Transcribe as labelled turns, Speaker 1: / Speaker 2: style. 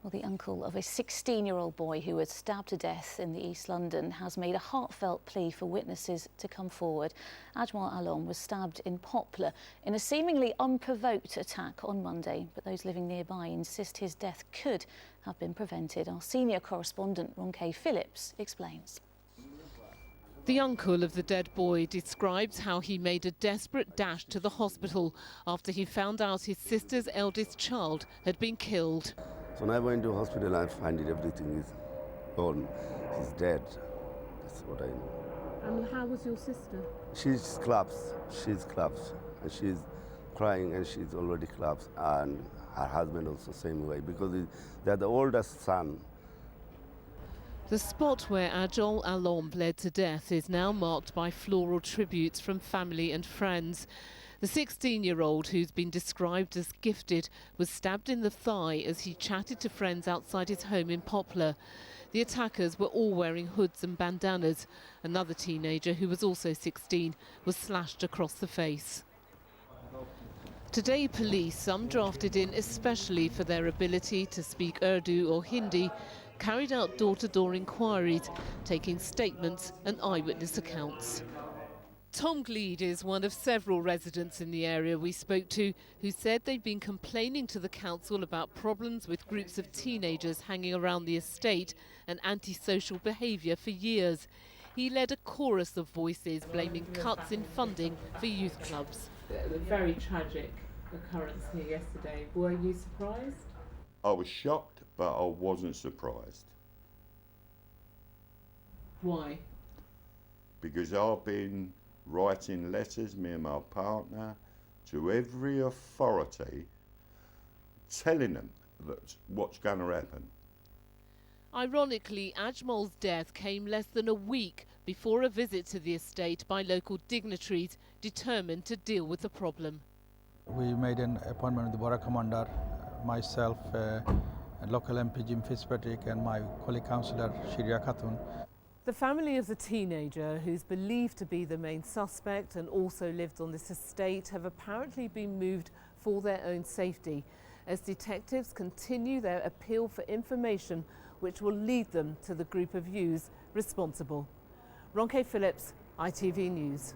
Speaker 1: Well, the uncle of a 16-year-old boy who was stabbed to death in the East London has made a heartfelt plea for witnesses to come forward. Ajmal Alom was stabbed in Poplar in a seemingly unprovoked attack on Monday, but those living nearby insist his death could have been prevented. Our senior correspondent, Ronke Phillips, explains.
Speaker 2: The uncle of the dead boy describes how he made a desperate dash to the hospital after he found out his sister's eldest child had been killed.
Speaker 3: So when I went to hospital, I find it everything is gone. She's dead. That's what I know.
Speaker 2: And how was your sister?
Speaker 3: She's collapsed. She's collapsed. And she's crying and she's already collapsed. And her husband also same way because they're the oldest son.
Speaker 2: The spot where Ajmal Alom bled to death is now marked by floral tributes from family and friends. The 16-year-old, who's been described as gifted, was stabbed in the thigh as he chatted to friends outside his home in Poplar. The attackers were all wearing hoods and bandanas. Another teenager, who was also 16, was slashed across the face. Today, police, some drafted in especially for their ability to speak Urdu or Hindi, carried out door-to-door inquiries, taking statements and eyewitness accounts. Tom Gleed is one of several residents in the area we spoke to who said they'd been complaining to the council about problems with groups of teenagers hanging around the estate and antisocial behaviour for years. He led a chorus of voices blaming cuts in funding for youth clubs. A very tragic occurrence here yesterday. Were you surprised?
Speaker 4: I was shocked, but I wasn't surprised.
Speaker 2: Why?
Speaker 4: Because I've been writing letters, me and my partner, to every authority, telling them that what's going to happen.
Speaker 2: Ironically, Ajmal's death came less than a week before a visit to the estate by local dignitaries determined to deal with the problem.
Speaker 5: We made an appointment with the Borough Commander, myself, local MP Jim Fitzpatrick and my colleague councillor Shiria Khatun.
Speaker 2: The family of the teenager, who's believed to be the main suspect and also lived on this estate, have apparently been moved for their own safety as detectives continue their appeal for information which will lead them to the group of youths responsible. Ronke Phillips, ITV News.